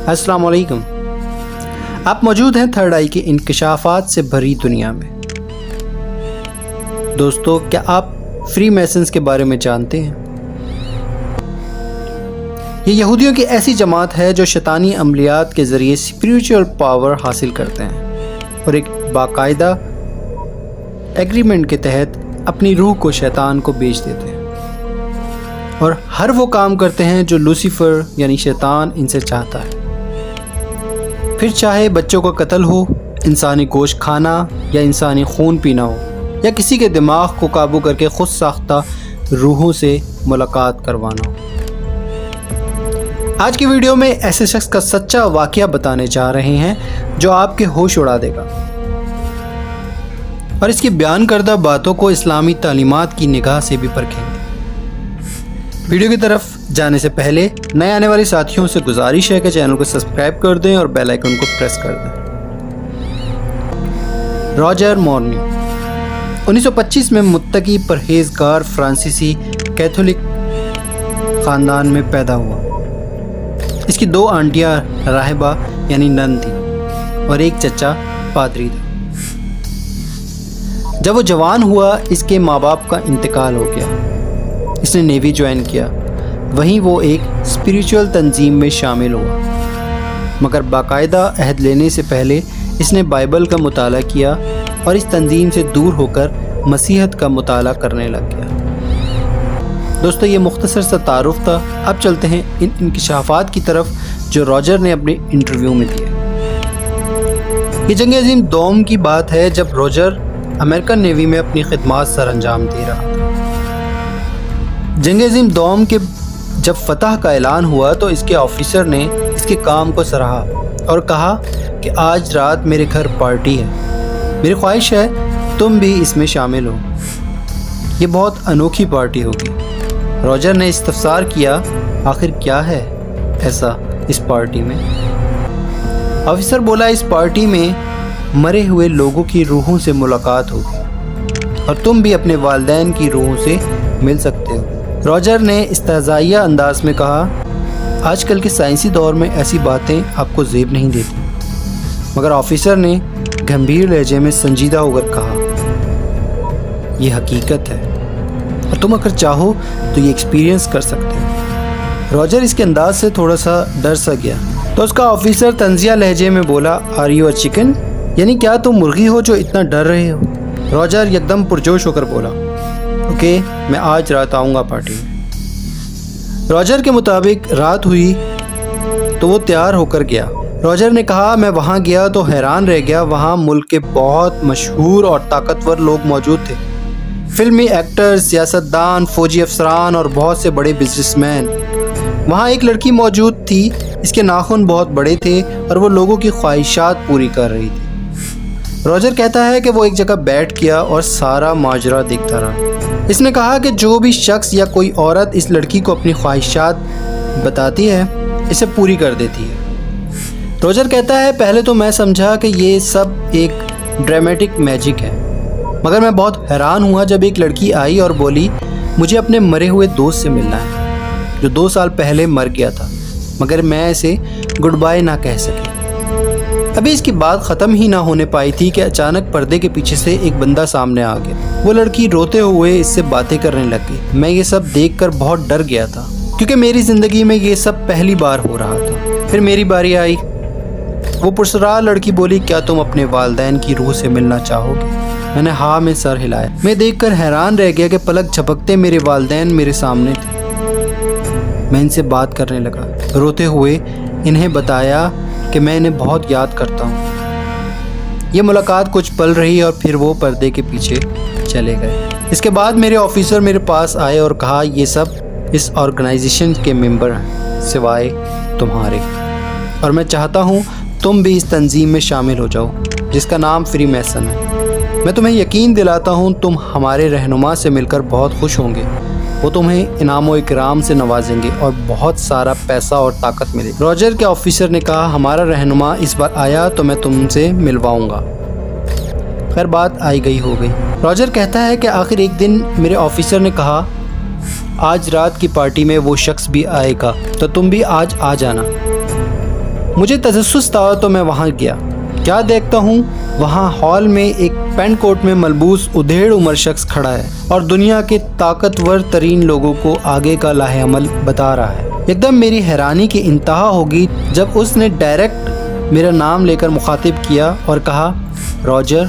अस्सलाम वालेकुम। आप मौजूद हैं थर्ड आई के इंकशाफात से भरी दुनिया में। दोस्तों, क्या आप फ्री मैसन्स के बारे में जानते हैं? ये यहूदियों की ऐसी जमात है जो शैतानी अमलियात के ज़रिए स्पिरिचुअल पावर हासिल करते हैं और एक बाकायदा एग्रीमेंट के तहत अपनी रूह को शैतान को बेच देते हैं और हर वो काम करते हैं जो लूसीफर यानी शैतान इनसे चाहता है। फिर चाहे बच्चों का कत्ल हो, इंसानी गोश्त खाना या इंसानी खून पीना हो, या किसी के दिमाग को काबू करके खुद साख्ता रूहों से मुलाकात करवाना हो। आज की वीडियो में ऐसे शख्स का सच्चा वाक़या बताने जा रहे हैं जो आपके होश उड़ा देगा और इसकी बयान करदा बातों को इस्लामी तालीमात की निगाह से भी परखेंगे। वीडियो की तरफ जाने से पहले नए आने वाले साथियों से गुजारिश है कि चैनल को सब्सक्राइब कर दें और बेल आइकन को प्रेस कर दें। रॉजर मॉर्नी 1925 में मुत्तकी परहेजगार फ्रांसीसी कैथोलिक ख़ानदान में पैदा हुआ। इसकी 2 आंटियां राहिबा यानी नन थी और एक चचा पादरी था। जब वो जवान हुआ, इसके माँ बाप का इंतकाल हो गया। इसने नेवी ज्वाइन किया। वहीं वो एक स्पिरिचुअल तंजीम में शामिल हुआ, मगर बाकायदा अहद लेने से पहले इसने बाइबल का मुताला किया और इस तंजीम से दूर होकर मसीहत का मुताला करने लग गया। दोस्तों, ये मुख्तसर सा तारुफ था। अब चलते हैं इन इंकशाफात की तरफ जो रॉजर ने अपने इंटरव्यू में दिए। ये जंग अज़ीम दोम की बात है जब रॉजर अमेरिकन नेवी में अपनी खिदमात सर अंजाम दे रहा था। जंग अज़ीम दोम के जब फतह का ऐलान हुआ तो इसके ऑफिसर ने इसके काम को सराहा और कहा कि आज रात मेरे घर पार्टी है, मेरी ख्वाहिश है तुम भी इसमें शामिल हो। ये बहुत अनोखी पार्टी होगी। रॉजर ने इस्तफसार किया, आखिर क्या है ऐसा इस पार्टी में? ऑफिसर बोला, इस पार्टी में मरे हुए लोगों की रूहों से मुलाकात होगी और तुम भी अपने वालिदैन की रूहों से मिल सकते हो। रॉजर ने इस्तेज़ाइया अंदाज में कहा, आजकल के साइंसी दौर में ऐसी बातें आपको ज़ेब नहीं देती। मगर ऑफिसर ने गंभीर लहजे में संजीदा होकर कहा, यह हकीकत है और तुम अगर चाहो तो ये एक्सपीरियंस कर सकते हो। रॉजर इसके अंदाज से थोड़ा सा डर सा गया तो उसका ऑफिसर तंजिया लहजे में बोला, आर यू अ चिकन? यानी क्या तुम मुर्गी हो जो इतना डर रहे हो? रॉजर एकदम पुरजोश होकर बोला, ओके, मैं आज रात आऊँगा पार्टी में। रॉजर के मुताबिक रात हुई तो वो तैयार होकर गया। रॉजर ने कहा, मैं वहाँ गया तो हैरान रह गया। वहाँ मुल्क के बहुत मशहूर और ताकतवर लोग मौजूद थे। फिल्मी एक्टर्स, सियासतदान, फौजी अफसरान और बहुत से बड़े बिजनेसमैन। वहाँ एक लड़की मौजूद थी, इसके नाखून बहुत बड़े थे और वो लोगों की ख्वाहिशात पूरी कर रही थी। रॉजर कहता है कि वो एक जगह बैठ गया और सारा माजरा देखता रहा। इसने कहा कि जो भी शख्स या कोई औरत इस लड़की को अपनी ख्वाहिशात बताती है, इसे पूरी कर देती है। रॉजर कहता है, पहले तो मैं समझा कि ये सब एक ड्रामेटिक मैजिक है, मगर मैं बहुत हैरान हुआ जब एक लड़की आई और बोली, मुझे अपने मरे हुए दोस्त से मिलना है जो 2 साल पहले मर गया था, मगर मैं इसे गुड बाय ना कह सकी। अभी इसकी बात ख़त्म ही ना होने पाई थी कि अचानक पर्दे के पीछे से एक बंदा सामने आ गया। वो लड़की रोते हुए इससे बातें करने लग गई। मैं ये सब देखकर बहुत डर गया था क्योंकि मेरी ज़िंदगी में ये सब पहली बार हो रहा था। फिर मेरी बारी आई। वो पुरसरार लड़की बोली, क्या तुम अपने वालिदैन की रूह से मिलना चाहोगे? मैंने हाँ में सर हिलाया। मैं देखकर हैरान रह गया कि पलक झपकते मेरे वालिदैन मेरे सामने थे। मैं इनसे बात करने लगा, रोते हुए इन्हें बताया कि मैं इन्हें बहुत याद करता हूँ। ये मुलाकात कुछ पल रही और फिर वो पर्दे के पीछे चले गए। इसके बाद मेरे ऑफिसर मेरे पास आए और कहा, ये सब इस ऑर्गेनाइजेशन के मेंबर हैं सिवाय तुम्हारे, और मैं चाहता हूँ तुम भी इस तंजीम में शामिल हो जाओ जिसका नाम फ्री मैसन है। मैं तुम्हें यकीन दिलाता हूँ तुम हमारे रहनुमा से मिलकर बहुत खुश होंगे। वो तुम्हें इनाम व इकराम से नवाजेंगे और बहुत सारा पैसा और ताकत मिलेगी। रॉजर के ऑफिसर ने कहा, हमारा रहनुमा इस बार आया तो मैं तुमसे मिलवाऊंगा। खैर, बात आई गई हो गई। रॉजर कहता है कि आखिर एक दिन मेरे ऑफिसर ने कहा, आज रात की पार्टी में वो शख्स भी आएगा तो तुम भी आज आ जाना। مجھے تجسس تھا تو میں وہاں گیا۔ کیا دیکھتا ہوں، وہاں ہال میں ایک پینٹ کوٹ میں ملبوس ادھیڑ عمر شخص کھڑا ہے اور دنیا کے طاقتور ترین لوگوں کو آگے کا لاہ عمل بتا رہا ہے۔ ایک دم میری حیرانی کی انتہا ہوگی جب اس نے ڈائریکٹ میرا نام لے کر مخاطب کیا اور کہا، راجر،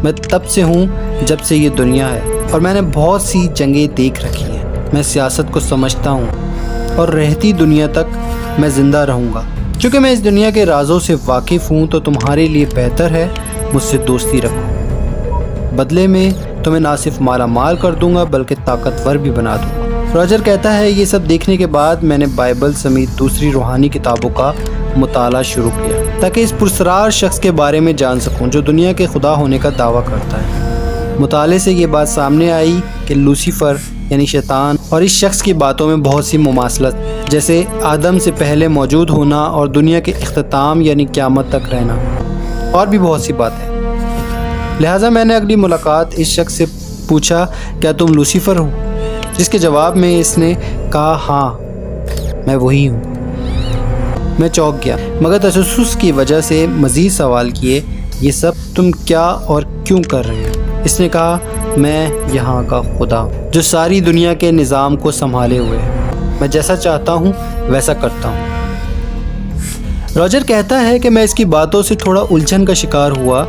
میں تب سے ہوں جب سے یہ دنیا ہے اور میں نے بہت سی جنگیں دیکھ رکھی ہیں۔ میں سیاست کو سمجھتا ہوں اور رہتی دنیا تک میں زندہ رہوں گا۔ چونکہ میں اس دنیا کے رازوں سے واقف ہوں تو تمہارے لیے بہتر ہے مجھ سے دوستی رکھو۔ بدلے میں تمہیں نہ صرف مالا مال کر دوں گا بلکہ طاقتور بھی بنا دوں گا۔ راجر کہتا ہے، یہ سب دیکھنے کے بعد میں نے بائبل سمیت دوسری روحانی کتابوں کا مطالعہ شروع کیا تاکہ اس پرسرار شخص کے بارے میں جان سکوں جو دنیا کے خدا ہونے کا دعویٰ کرتا ہے۔ مطالعے سے یہ بات سامنے آئی کہ لوسیفر یعنی شیطان اور اس شخص کی باتوں میں بہت سی مماثلت، جیسے آدم سے پہلے موجود ہونا اور دنیا کے اختتام یعنی قیامت تک رہنا، اور بھی بہت سی باتیں۔ لہٰذا میں نے اگلی ملاقات اس شخص سے پوچھا، کیا تم لوسیفر ہو؟ جس کے جواب میں اس نے کہا، ہاں میں وہی ہوں۔ میں چونک گیا مگر تجسس کی وجہ سے مزید سوال کیے، یہ سب تم کیا اور کیوں کر رہے ہو؟ اس نے کہا، میں یہاں کا خدا ہوں جو ساری دنیا کے نظام کو سنبھالے ہوئے ہے۔ میں جیسا چاہتا ہوں ویسا کرتا ہوں۔ راجر کہتا ہے کہ میں اس کی باتوں سے تھوڑا الجھن کا شکار ہوا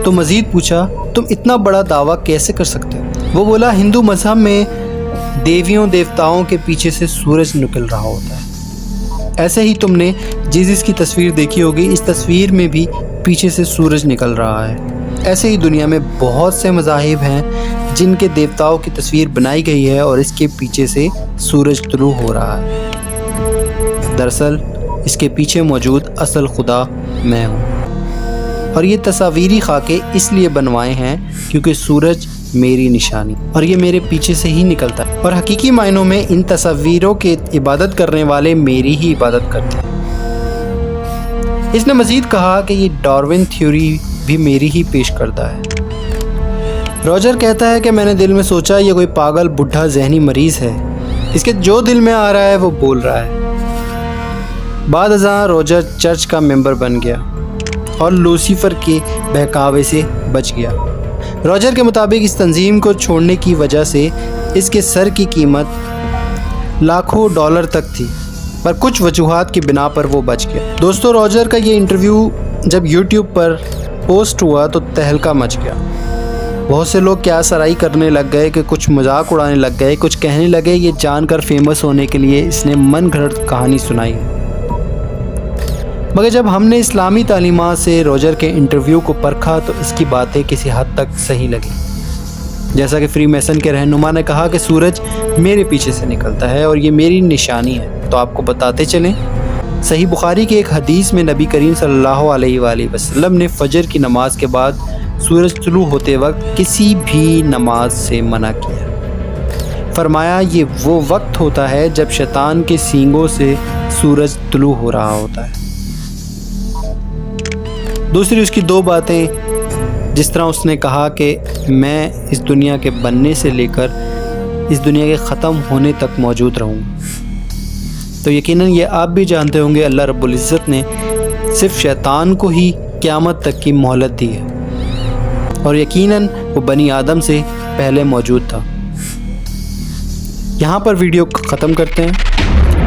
تو مزید پوچھا، تم اتنا بڑا دعویٰ کیسے کر سکتے ہو؟ وہ بولا، ہندو مذہب میں دیویوں دیوتاؤں کے پیچھے سے سورج نکل رہا ہوتا ہے۔ ایسے ہی تم نے جیزس کی تصویر دیکھی ہوگی، اس تصویر میں بھی پیچھے سے سورج نکل رہا ہے۔ ایسے ہی دنیا میں بہت سے مذاہب ہیں جن کے دیوتاؤں کی تصویر بنائی گئی ہے اور اس کے پیچھے سے سورج طلوع ہو رہا ہے۔ دراصل اس کے پیچھے موجود اصل خدا میں ہوں، اور یہ تصاویری خاکے اس لیے بنوائے ہیں کیونکہ سورج میری نشانی اور یہ میرے پیچھے سے ہی نکلتا ہے، اور حقیقی معنوں میں ان تصاویروں کے عبادت کرنے والے میری ہی عبادت کرتے ہیں۔ اس نے مزید کہا کہ یہ ڈارون تھیوری بھی میری ہی پیش کردہ ہے۔ راجر کہتا ہے کہ میں نے دل میں سوچا، یہ کوئی پاگل بڈھا ذہنی مریض ہے، اس کے جو دل میں آ رہا ہے وہ بول رہا ہے۔ بعد ازاں راجر چرچ کا ممبر بن گیا اور لوسیفر کے بہکاوے سے بچ گیا۔ راجر کے مطابق اس تنظیم کو چھوڑنے کی وجہ سے اس کے سر کی قیمت لاکھوں ڈالر تک تھی، پر کچھ وجوہات کی بنا پر وہ بچ گیا۔ دوستو، راجر کا یہ انٹرویو جب یوٹیوب پر پوسٹ ہوا تو تہلکہ مچ گیا۔ بہت سے لوگ کیا سرائی کرنے لگ گئے کہ کچھ مذاق اڑانے لگ گئے، کچھ کہنے لگے یہ جان کر فیمس ہونے کے لیے اس نے من گھڑت کہانی سنائی ہے۔ مگر جب ہم نے اسلامی تعلیمات سے راجر کے انٹرویو کو پرکھا تو اس کی باتیں کسی حد تک صحیح لگیں۔ جیسا کہ فری میسن کے رہنما نے کہا کہ سورج میرے پیچھے سے نکلتا ہے اور یہ میری نشانی ہے، تو آپ کو بتاتے چلیں، صحیح بخاری کی ایک حدیث میں نبی کریم صلی اللہ علیہ وآلہ وسلم نے فجر کی نماز کے بعد سورج طلوع ہوتے وقت کسی بھی نماز سے منع کیا۔ فرمایا، یہ وہ وقت ہوتا ہے جب شیطان کے سینگوں سے سورج طلوع ہو رہا ہوتا ہے۔ دوسری اس کی دو باتیں، جس طرح اس نے کہا کہ میں اس دنیا کے بننے سے لے کر اس دنیا کے ختم ہونے تک موجود رہوں گا، تو یقیناً یہ آپ بھی جانتے ہوں گے اللہ رب العزت نے صرف شیطان کو ہی قیامت تک کی مہلت دی ہے، اور یقیناً وہ بنی آدم سے پہلے موجود تھا۔ یہاں پر ویڈیو ختم کرتے ہیں۔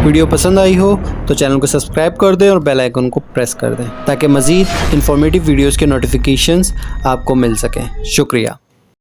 ویڈیو پسند آئی ہو تو چینل کو سبسکرائب کر دیں اور بیل آئیکن کو پریس کر دیں تاکہ مزید انفارمیٹیو ویڈیوز کے نوٹیفیکیشنز آپ کو مل سکیں۔ شکریہ۔